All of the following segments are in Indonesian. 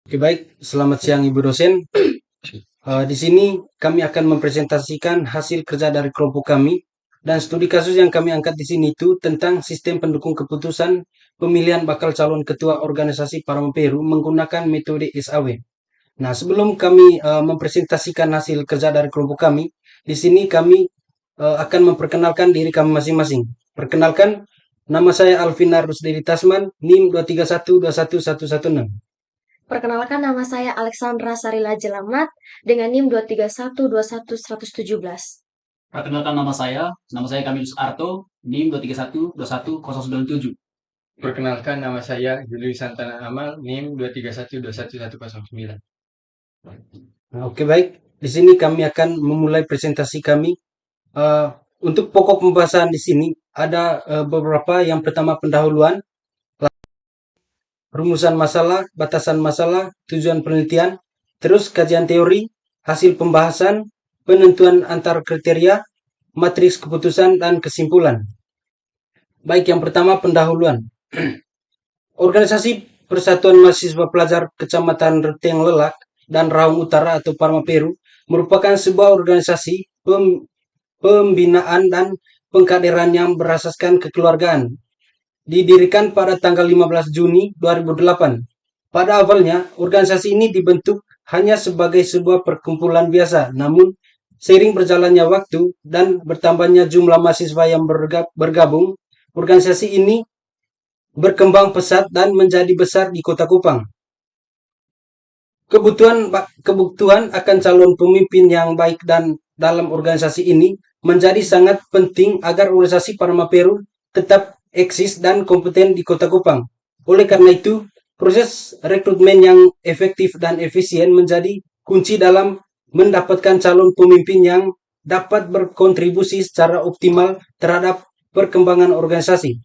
Oke, baik. Selamat siang, Ibu dosen. Di sini kami akan mempresentasikan hasil kerja dari kelompok kami dan studi kasus yang kami angkat di sini itu tentang sistem pendukung keputusan pemilihan bakal calon ketua organisasi Parma Peru menggunakan metode SAW. Nah, sebelum kami mempresentasikan hasil kerja dari kelompok kami, di sini kami akan memperkenalkan diri kami masing-masing. Perkenalkan, nama saya Alvina Rusdeli Tasman, NIM 2312111. Perkenalkan, nama saya Alexandra Sarila Jelamat dengan NIM 231211117. Perkenalkan nama saya Kamilus Arto, NIM 231210197. Perkenalkan, nama saya Juli Santana Amal, NIM 231211109. Nah, oke, baik. Di sini kami akan memulai presentasi kami. Eh, untuk pokok pembahasan di sini ada beberapa. Yang pertama pendahuluan, rumusan masalah, batasan masalah, tujuan penelitian, terus kajian teori, hasil pembahasan, penentuan antar kriteria, matriks keputusan dan kesimpulan. Baik, yang pertama pendahuluan. Organisasi Persatuan Mahasiswa Pelajar Kecamatan Renteng Lelak dan Raung Utara atau Parma Peru merupakan sebuah organisasi pembinaan dan pengkaderan yang berasaskan kekeluargaan. Didirikan pada tanggal 15 Juni 2008. Pada awalnya, organisasi ini dibentuk hanya sebagai sebuah perkumpulan biasa, namun seiring berjalannya waktu dan bertambahnya jumlah mahasiswa yang bergabung, organisasi ini berkembang pesat dan menjadi besar di Kota Kupang. Kebutuhan akan calon pemimpin yang baik dan dalam organisasi ini menjadi sangat penting agar organisasi Parma Peru tetap eksis dan kompeten di Kota Kupang. Oleh karena itu, proses rekrutmen yang efektif dan efisien menjadi kunci dalam mendapatkan calon pemimpin yang dapat berkontribusi secara optimal terhadap perkembangan organisasi.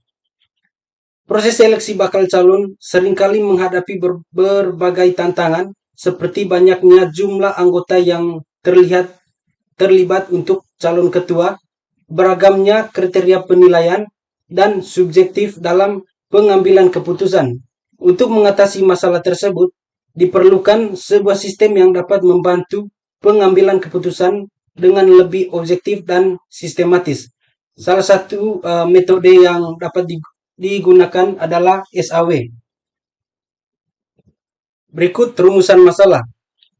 Proses seleksi bakal calon seringkali menghadapi berbagai tantangan, seperti banyaknya jumlah anggota yang terlibat untuk calon ketua, beragamnya kriteria penilaian, dan subjektif dalam pengambilan keputusan. Untuk mengatasi masalah tersebut, diperlukan sebuah sistem yang dapat membantu pengambilan keputusan dengan lebih objektif dan sistematis. Salah satu metode yang dapat digunakan adalah SAW. Berikut rumusan masalah.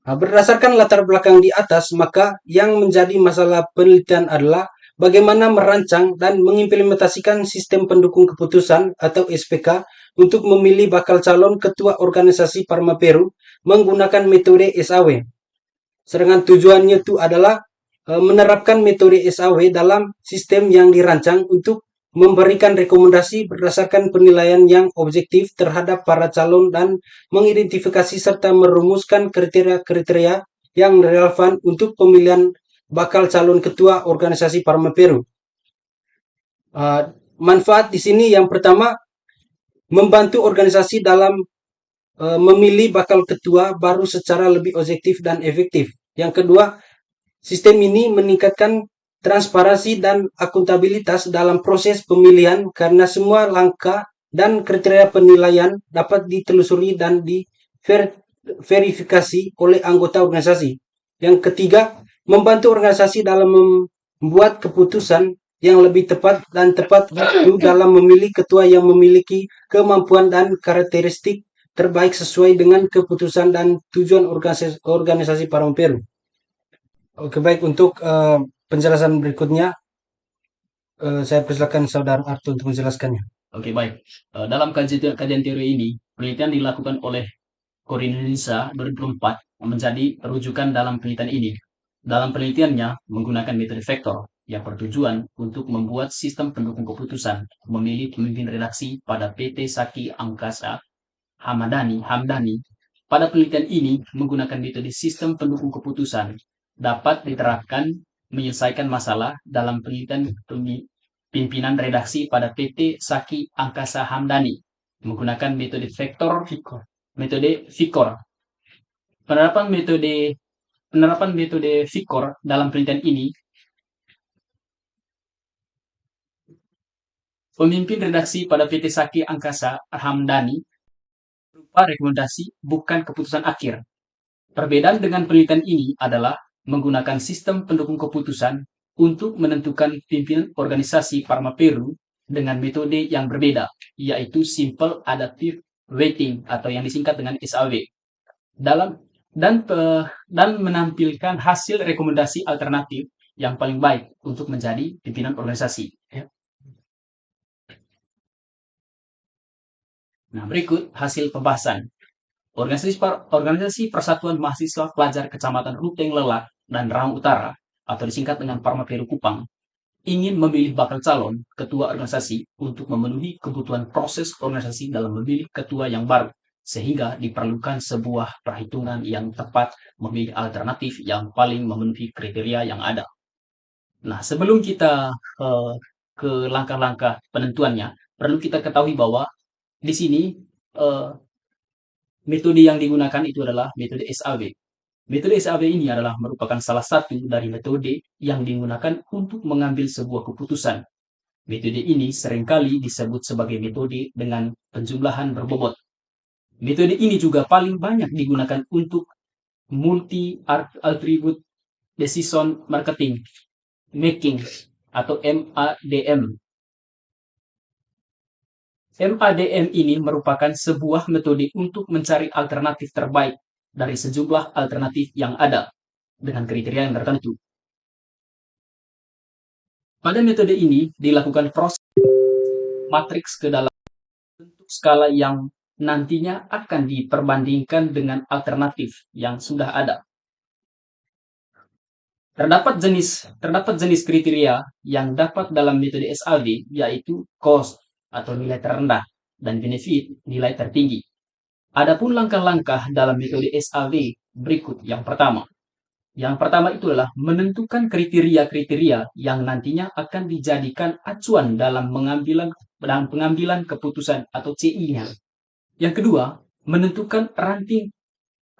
Nah, berdasarkan latar belakang di atas, maka yang menjadi masalah penelitian adalah bagaimana merancang dan mengimplementasikan sistem pendukung keputusan atau SPK untuk memilih bakal calon ketua organisasi Parma Peru menggunakan metode SAW. Sedangkan tujuannya itu adalah menerapkan metode SAW dalam sistem yang dirancang untuk memberikan rekomendasi berdasarkan penilaian yang objektif terhadap para calon dan mengidentifikasi serta merumuskan kriteria-kriteria yang relevan untuk pemilihan bakal calon ketua organisasi Parma Peru. Manfaat di sini yang pertama, membantu organisasi dalam memilih bakal ketua baru secara lebih objektif dan efektif. Yang kedua, sistem ini meningkatkan transparansi dan akuntabilitas dalam proses pemilihan karena semua langkah dan kriteria penilaian dapat ditelusuri dan diverifikasi oleh anggota organisasi. Yang ketiga, membantu organisasi dalam membuat keputusan yang lebih tepat dan tepat waktu dalam memilih ketua yang memiliki kemampuan dan karakteristik terbaik sesuai dengan keputusan dan tujuan organisasi Parma Peru. Oke, baik. Untuk penjelasan berikutnya, saya persilakan Saudara Arto untuk menjelaskannya. Oke, baik. Dalam kajian teori ini, penelitian dilakukan oleh Korinisa 2004 menjadi rujukan dalam penelitian ini. Dalam penelitiannya, menggunakan metode vektor yang bertujuan untuk membuat sistem pendukung keputusan memilih pemimpin redaksi pada PT Saki Angkasa Hamdani. Pada penelitian ini, menggunakan metode sistem pendukung keputusan dapat diterapkan menyelesaikan masalah dalam penelitian pimpinan redaksi pada PT Saki Angkasa Hamdani menggunakan metode vektor metode Vicor. Penerapan metode Vicor dalam penelitian ini, pemimpin redaksi pada PT Saki Angkasa Hamdani berupa rekomendasi, bukan keputusan akhir. Perbedaan dengan penelitian ini adalah menggunakan sistem pendukung keputusan untuk menentukan pimpinan organisasi Parma Peru dengan metode yang berbeda, yaitu Simple Adaptive Weighting atau yang disingkat dengan SAW. Dan menampilkan hasil rekomendasi alternatif yang paling baik untuk menjadi pimpinan organisasi. Nah, berikut hasil pembahasan. Organisasi Persatuan Mahasiswa Pelajar Kecamatan Ruteng Lelak dan Rang Utara, atau disingkat dengan Parma Peru Kupang, ingin memilih bakal calon ketua organisasi untuk memenuhi kebutuhan proses organisasi dalam memilih ketua yang baru, sehingga diperlukan sebuah perhitungan yang tepat memilih alternatif yang paling memenuhi kriteria yang ada. Nah, sebelum kita ke langkah-langkah penentuannya, perlu kita ketahui bahwa di sini metode yang digunakan itu adalah metode SAW. Metode SAW ini adalah merupakan salah satu dari metode yang digunakan untuk mengambil sebuah keputusan. Metode ini seringkali disebut sebagai metode dengan penjumlahan berbobot. Metode ini juga paling banyak digunakan untuk multi-attribute decision marketing making atau MADM. MADM ini merupakan sebuah metode untuk mencari alternatif terbaik dari sejumlah alternatif yang ada dengan kriteria yang tertentu. Pada metode ini dilakukan proses matriks ke dalam bentuk skala yang nantinya akan diperbandingkan dengan alternatif yang sudah ada. Terdapat jenis kriteria yang dapat dalam metode SAW, yaitu cost atau nilai terendah dan benefit nilai tertinggi. Adapun langkah-langkah dalam metode SAW berikut. Yang pertama itu adalah menentukan kriteria-kriteria yang nantinya akan dijadikan acuan dalam pengambilan keputusan atau CI-nya. Yang kedua, menentukan ranking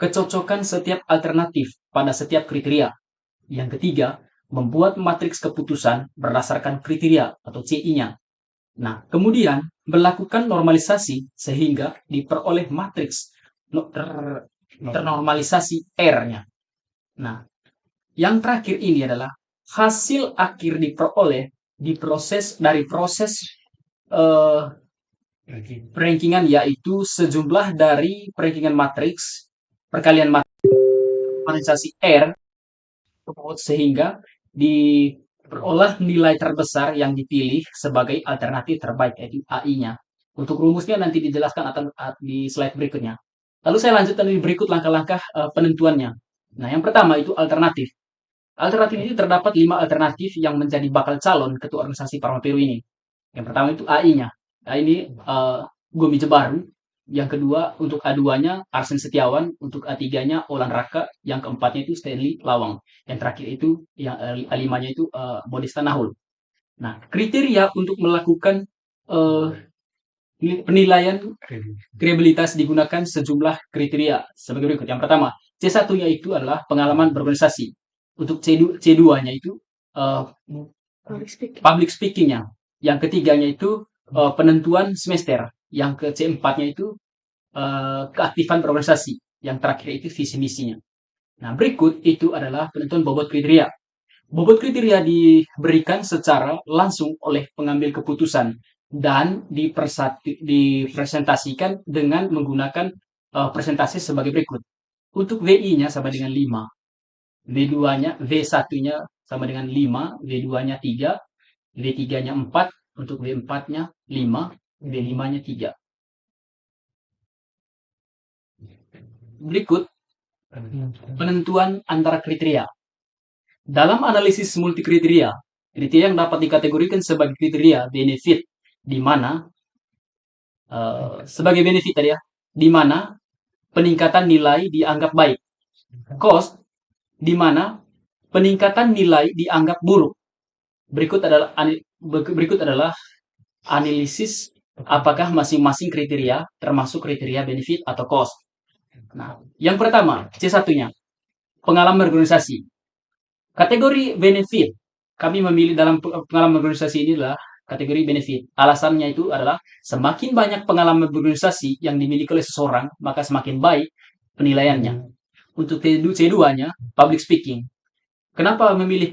kecocokan setiap alternatif pada setiap kriteria. Yang ketiga, membuat matriks keputusan berdasarkan kriteria atau CI-nya. Nah, kemudian melakukan normalisasi sehingga diperoleh matriks ternormalisasi R-nya. Nah, yang terakhir ini adalah hasil akhir diperoleh dari proses rankingan, yaitu sejumlah dari rankingan matriks perkalian normalisasi R sehingga diperoleh nilai terbesar yang dipilih sebagai alternatif terbaik, yaitu AI-nya. Untuk rumusnya nanti dijelaskan di slide berikutnya. Lalu saya lanjutkan di berikut langkah-langkah penentuannya. Nah, yang pertama itu alternatif. Alternatif ini terdapat 5 alternatif yang menjadi bakal calon ketua organisasi Parma Peru ini. Yang pertama itu AI-nya. Nah, ini Gomi Jebaru. Yang kedua untuk A2-nya Arsen Setiawan, untuk A3-nya Olan Raka, yang keempatnya itu Stanley Lawang. Yang terakhir itu yang A5-nya itu Modesta Nahul. Nah, kriteria untuk melakukan penilaian kredibilitas digunakan sejumlah kriteria sebagai berikut. Yang pertama, C1-nya itu adalah pengalaman berorganisasi. Untuk C2-nya itu public speaking-nya. Yang ketiganya itu penentuan semester. Yang ke C4-nya itu keaktifan berorganisasi. Yang terakhir itu visi misinya. Nah, berikut itu adalah penentuan bobot kriteria. Bobot kriteria diberikan secara langsung oleh pengambil keputusan dan dipresentasikan dengan menggunakan presentasi sebagai berikut. Untuk VI-nya sama dengan 5, V1-nya sama dengan 5, V2-nya 3, V3-nya 4, untuk V4-nya 5, V5-nya 3. Berikut penentuan antara kriteria. Dalam analisis multikriteria, kriteria yang dapat dikategorikan sebagai kriteria benefit, di mana sebagai benefit tadi ya, di mana peningkatan nilai dianggap baik. Cost, di mana peningkatan nilai dianggap buruk. Berikut adalah analisis apakah masing-masing kriteria termasuk kriteria benefit atau cost. Nah, yang pertama, C1-nya, pengalaman berorganisasi. Kategori benefit, kami memilih dalam pengalaman berorganisasi ini adalah kategori benefit. Alasannya itu adalah semakin banyak pengalaman berorganisasi yang dimiliki oleh seseorang, maka semakin baik penilaiannya. Untuk C2-nya, public speaking. Kenapa memilih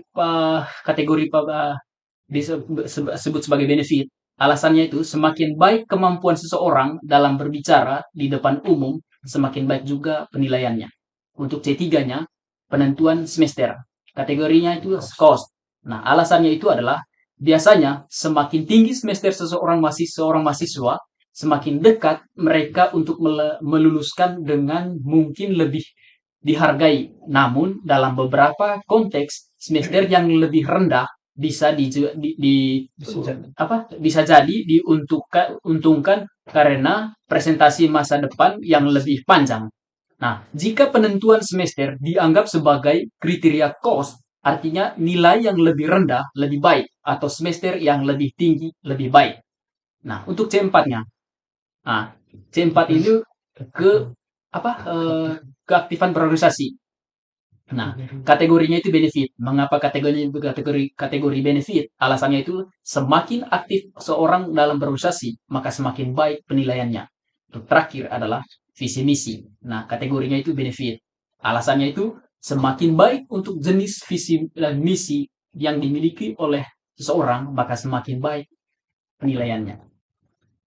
kategori disebut sebagai benefit? Alasannya itu semakin baik kemampuan seseorang dalam berbicara di depan umum, semakin baik juga penilaiannya. Untuk C3-nya, penentuan semester. Kategorinya itu cost. Nah, alasannya itu adalah biasanya semakin tinggi semester seorang mahasiswa, semakin dekat mereka untuk meluluskan dengan mungkin lebih dihargai. Namun, dalam beberapa konteks, semester yang lebih rendah bisa bisa jadi diuntungkan karena presentasi masa depan yang lebih panjang. Nah, jika penentuan semester dianggap sebagai kriteria cost, artinya nilai yang lebih rendah lebih baik atau semester yang lebih tinggi lebih baik. Nah, untuk C4-nya. Nah, C4 itu keaktifan berorganisasi. Nah, kategorinya itu benefit. Mengapa kategori benefit? Alasannya itu semakin aktif seorang dalam berorganisasi, maka semakin baik penilaiannya. Untuk terakhir adalah visi misi. Nah, kategorinya itu benefit. Alasannya itu semakin baik untuk jenis visi dan misi yang dimiliki oleh seseorang, maka semakin baik penilaiannya.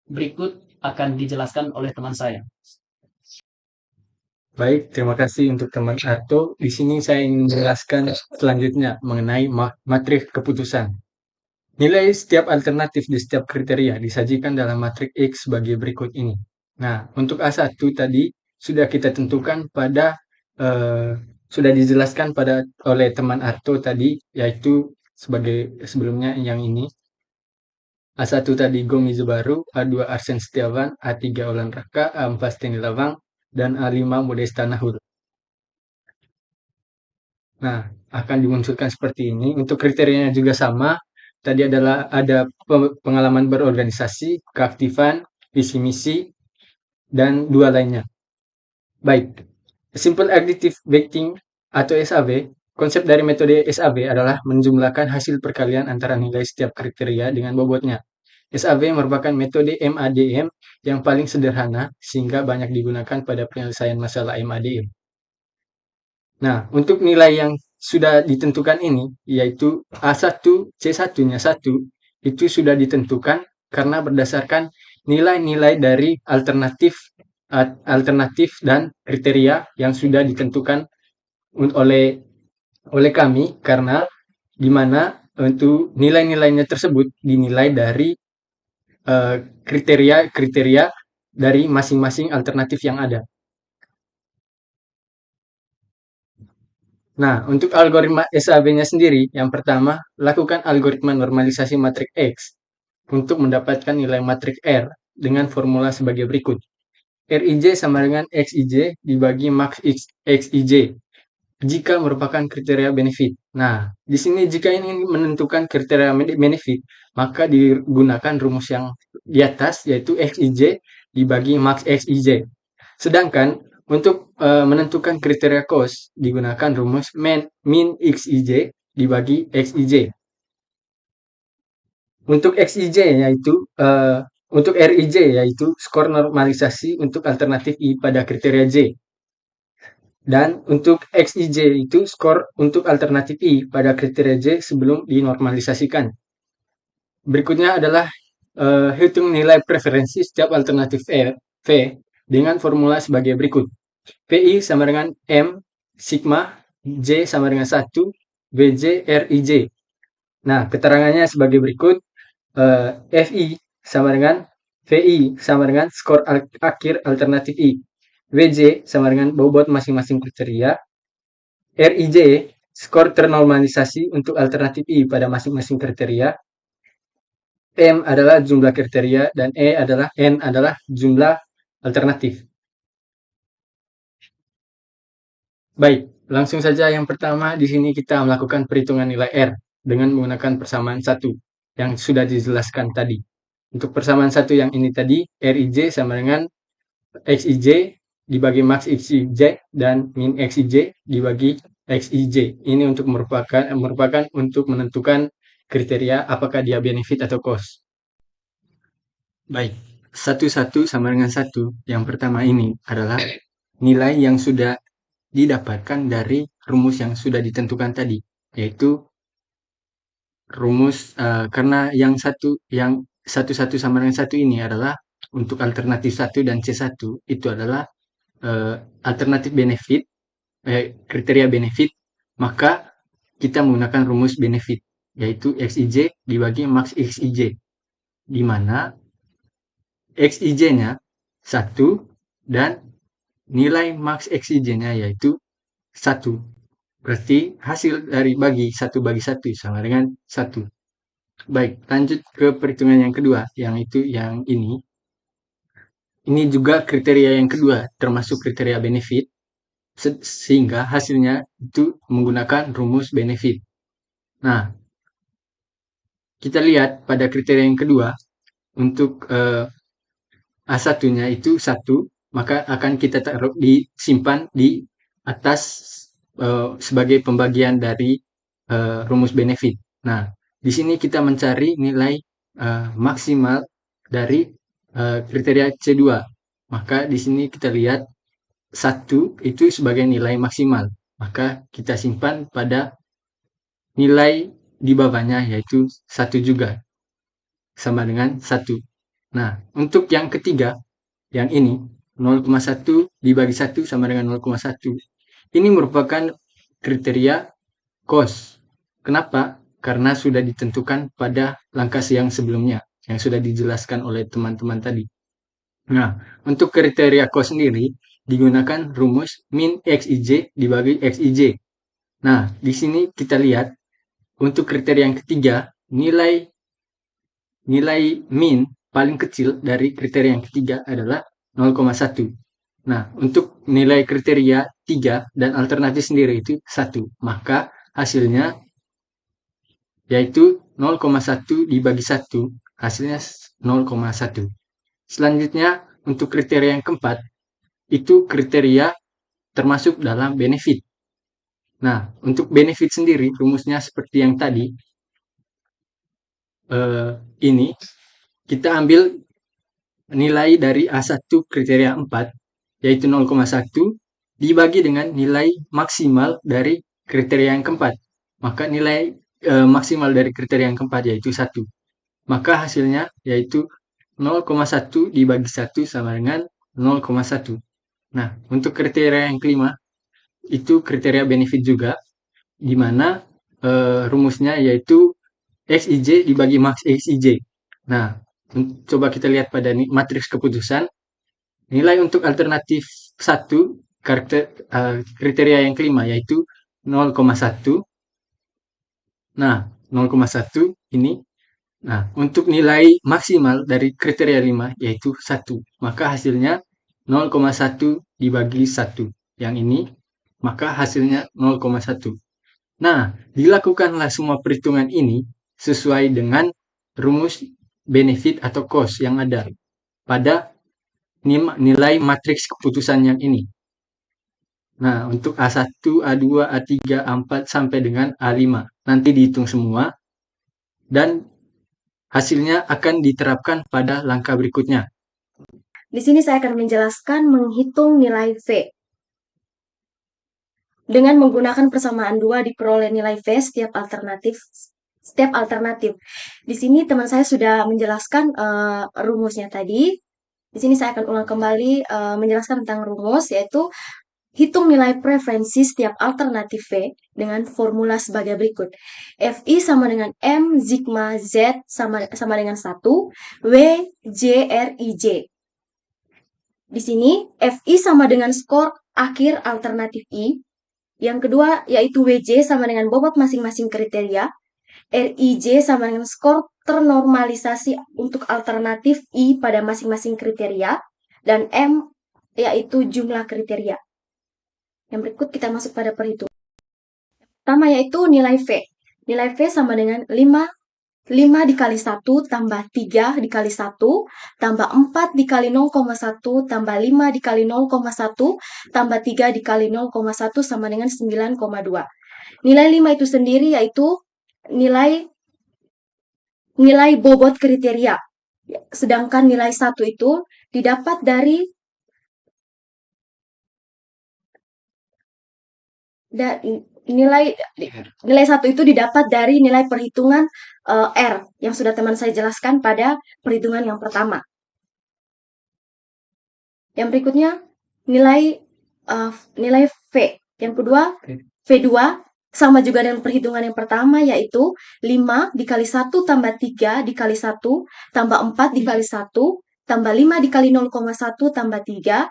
Berikut akan dijelaskan oleh teman saya. Baik, terima kasih untuk teman Arto. Di sini saya ingin menjelaskan selanjutnya mengenai matrik keputusan. Nilai setiap alternatif di setiap kriteria disajikan dalam matrik X sebagai berikut ini. Nah, untuk A1 tadi sudah kita tentukan pada sudah dijelaskan oleh teman Arto tadi, yaitu sebagai sebelumnya yang ini. A1 tadi Gomi Zubaru, A2 Arsen Setiawan, A3 Olan Raka, A4 Steni Lawang, dan A5 Modesta Nahur. Nah, akan dimunculkan seperti ini. Untuk kriterianya juga sama. Tadi adalah ada pengalaman berorganisasi, keaktifan, visi misi, dan dua lainnya. Baik, Simple Additive Weighting atau SAW. Konsep dari metode SAW adalah menjumlahkan hasil perkalian antara nilai setiap kriteria dengan bobotnya. SAW merupakan metode MADM yang paling sederhana sehingga banyak digunakan pada penyelesaian masalah MADM. Nah, untuk nilai yang sudah ditentukan ini, yaitu A1, C1-nya 1, itu sudah ditentukan karena berdasarkan nilai-nilai dari alternatif dan kriteria yang sudah ditentukan oleh kami, karena di mana untuk nilai-nilainya tersebut dinilai dari kriteria-kriteria dari masing-masing alternatif yang ada. Nah, untuk algoritma SAW-nya sendiri, yang pertama, lakukan algoritma normalisasi matrik X untuk mendapatkan nilai matrik R dengan formula sebagai berikut. Rij sama dengan Xij dibagi max Xij jika merupakan kriteria benefit. Nah, di sini jika ingin menentukan kriteria benefit, maka digunakan rumus yang di atas, yaitu Xij dibagi max Xij. Sedangkan untuk menentukan kriteria cost, digunakan rumus min Xij dibagi Xij. Untuk Xij untuk Rij yaitu skor normalisasi untuk alternatif I pada kriteria J. Dan untuk Xij itu skor untuk alternatif I pada kriteria J sebelum dinormalisasikan. Berikutnya adalah hitung nilai preferensi setiap alternatif V dengan formula sebagai berikut. PI sama dengan M sigma, J sama dengan 1, Vj Rij. Nah, keterangannya sebagai berikut. Fi sama dengan Vi sama dengan skor akhir alternatif I. Vj sama dengan bobot masing-masing kriteria. Rij skor ternormalisasi untuk alternatif I pada masing-masing kriteria. M adalah jumlah kriteria dan N adalah jumlah alternatif. Baik, langsung saja yang pertama di sini kita melakukan perhitungan nilai R dengan menggunakan persamaan 1 yang sudah dijelaskan tadi. Untuk persamaan 1 yang ini tadi, Rij sama dengan Xij dibagi max Xij dan min Xij dibagi Xij. Ini untuk merupakan untuk menentukan kriteria apakah dia benefit atau cost. Baik, 1 sama dengan 1. Yang pertama ini adalah nilai yang sudah didapatkan dari rumus yang sudah ditentukan tadi, yaitu rumus karena yang 1 sama dengan 1 ini adalah untuk alternatif 1 dan C1 itu adalah alternatif benefit, kriteria benefit, maka kita menggunakan rumus benefit, yaitu XIJ dibagi max XIJ, di mana XIJ-nya 1 dan nilai max XIJ-nya yaitu 1. Berarti hasil dari bagi 1 sama dengan 1. Baik, lanjut ke perhitungan yang kedua, yang itu yang ini. Ini juga kriteria yang kedua, termasuk kriteria benefit, sehingga hasilnya itu menggunakan rumus benefit. Nah, kita lihat pada kriteria yang kedua, untuk A1-nya itu 1, maka akan kita disimpan di atas sebagai pembagian dari rumus benefit. Nah, di sini kita mencari nilai maksimal dari kriteria C2. Maka di sini kita lihat 1 itu sebagai nilai maksimal. Maka kita simpan pada nilai di bawahnya yaitu 1 juga. Sama dengan 1. Nah, untuk yang ketiga, yang ini 0,1 dibagi 1 sama dengan 0,1. Ini merupakan kriteria cost. Kenapa? Karena sudah ditentukan pada langkah yang sebelumnya, yang sudah dijelaskan oleh teman-teman tadi. Nah, untuk kriteria cost sendiri, digunakan rumus min XIJ dibagi XIJ. Nah, di sini kita lihat, untuk kriteria yang ketiga, nilai min paling kecil dari kriteria yang ketiga adalah 0,1. Nah, untuk nilai kriteria 3 dan alternatif sendiri itu 1. Maka hasilnya yaitu 0,1 dibagi 1, hasilnya 0,1. Selanjutnya, untuk kriteria yang keempat, itu kriteria termasuk dalam benefit. Nah, untuk benefit sendiri, rumusnya seperti yang tadi, ini, kita ambil nilai dari A1 kriteria 4, yaitu 0,1, dibagi dengan nilai maksimal dari kriteria yang keempat. Maka nilai maksimal dari kriteria yang keempat yaitu 1. Maka hasilnya yaitu 0,1 dibagi 1 sama dengan 0,1. Nah, untuk kriteria yang kelima, itu kriteria benefit juga, di mana rumusnya yaitu XIJ dibagi max XIJ. Nah, coba kita lihat pada matriks keputusan. Nilai untuk alternatif 1, kriteria yang kelima yaitu 0,1. Nah, 0,1 ini. Nah, untuk nilai maksimal dari kriteria 5 yaitu 1. Maka hasilnya 0,1 dibagi 1. Yang ini, maka hasilnya 0,1. Nah, dilakukanlah semua perhitungan ini sesuai dengan rumus benefit atau cost yang ada pada nilai matriks keputusan yang ini. Nah, untuk A1, A2, A3, A4 sampai dengan A5. Nanti dihitung semua dan hasilnya akan diterapkan pada langkah berikutnya. Di sini saya akan menjelaskan menghitung nilai V. Dengan menggunakan persamaan 2 diperoleh nilai V setiap alternatif. Di sini teman saya sudah menjelaskan rumusnya tadi. Di sini saya akan ulang kembali menjelaskan tentang rumus, yaitu hitung nilai preferensi setiap alternatif V dengan formula sebagai berikut. Fi sama dengan M sigma Z sama dengan 1, W J R I J. Di sini Fi sama dengan skor akhir alternatif I. Yang kedua yaitu WJ sama dengan bobot masing-masing kriteria. RIJ sama dengan skor ternormalisasi untuk alternatif I pada masing-masing kriteria. Dan M yaitu jumlah kriteria. Yang berikut kita masuk pada perhitungan. Pertama yaitu nilai V. Nilai V sama dengan 5 dikali 1 tambah 3 dikali 1 tambah 4 dikali 0,1 tambah 5 dikali 0,1 tambah 3 dikali 0,1 sama dengan 9,2. Nilai 5 itu sendiri yaitu nilai nilai bobot kriteria. Sedangkan nilai 1 itu didapat dari nilai 1 itu didapat dari nilai perhitungan R yang sudah teman saya jelaskan pada perhitungan yang pertama. Yang berikutnya nilai V. Yang kedua V2 sama juga dengan perhitungan yang pertama, yaitu 5 dikali 1 tambah 3 dikali 1 tambah 4 dikali 1 tambah 5 dikali 0,1 tambah 3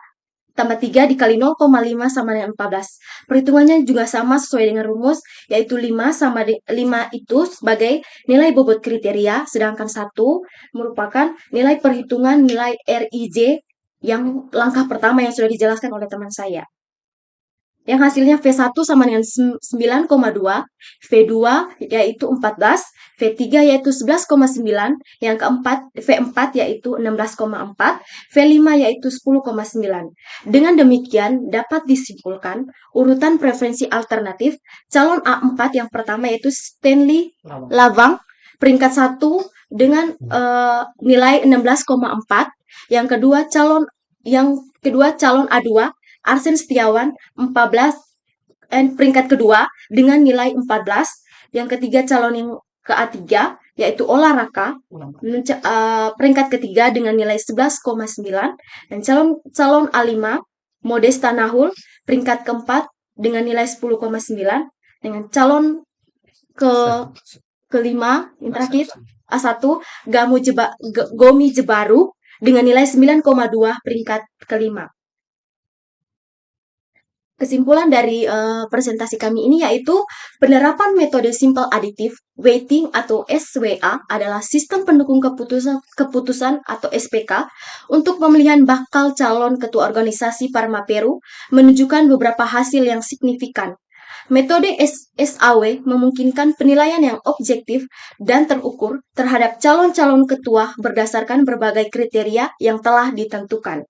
dikali 0,5 sama dengan 14. Perhitungannya juga sama sesuai dengan rumus, yaitu 5 itu sebagai nilai bobot kriteria, sedangkan 1 merupakan nilai perhitungan nilai RIJ yang langkah pertama yang sudah dijelaskan oleh teman saya. Yang hasilnya V1 sama dengan 9,2, V2 yaitu 14, V3 yaitu 11,9, yang keempat V4 yaitu 16,4, V5 yaitu 10,9. Dengan demikian dapat disimpulkan urutan preferensi alternatif calon A4 yang pertama yaitu Stanley Lawang peringkat 1 dengan nilai 16,4, yang kedua calon A2 Arsen Setiawan 14 peringkat kedua dengan nilai 14. Yang ketiga calon yang ke A3 yaitu Ola Raka peringkat ketiga dengan nilai 11,9, dan calon A5 Modesta Nahul peringkat keempat dengan nilai 10,9, dengan calon kelima yang terakhir A1 Gomi Jebaru dengan nilai 9,2 peringkat kelima. Kesimpulan dari presentasi kami ini yaitu penerapan metode simple additive weighting atau SWA adalah sistem pendukung keputusan atau SPK untuk pemilihan bakal calon ketua organisasi Parma Peru menunjukkan beberapa hasil yang signifikan. Metode SAW memungkinkan penilaian yang objektif dan terukur terhadap calon-calon ketua berdasarkan berbagai kriteria yang telah ditentukan.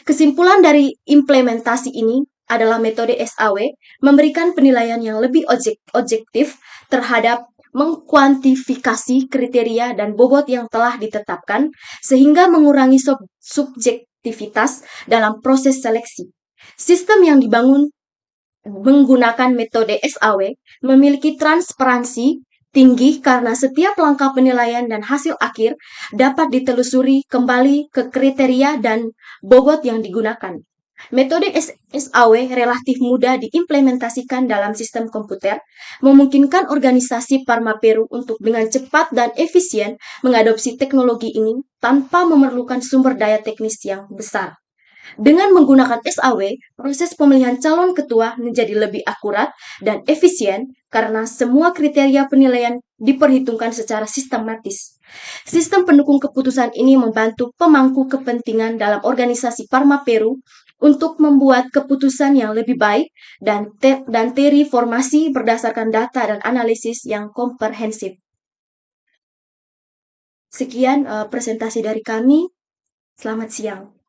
Kesimpulan dari implementasi ini adalah metode SAW memberikan penilaian yang lebih objektif terhadap mengkuantifikasi kriteria dan bobot yang telah ditetapkan sehingga mengurangi subjektivitas dalam proses seleksi. Sistem yang dibangun menggunakan metode SAW memiliki transparansi tinggi karena setiap langkah penilaian dan hasil akhir dapat ditelusuri kembali ke kriteria dan bobot yang digunakan. Metode SAW relatif mudah diimplementasikan dalam sistem komputer, memungkinkan organisasi Parma Peru untuk dengan cepat dan efisien mengadopsi teknologi ini tanpa memerlukan sumber daya teknis yang besar. Dengan menggunakan SAW, proses pemilihan calon ketua menjadi lebih akurat dan efisien karena semua kriteria penilaian diperhitungkan secara sistematis. Sistem pendukung keputusan ini membantu pemangku kepentingan dalam organisasi Parma Peru untuk membuat keputusan yang lebih baik dan terformasi berdasarkan data dan analisis yang komprehensif. Sekian presentasi dari kami. Selamat siang.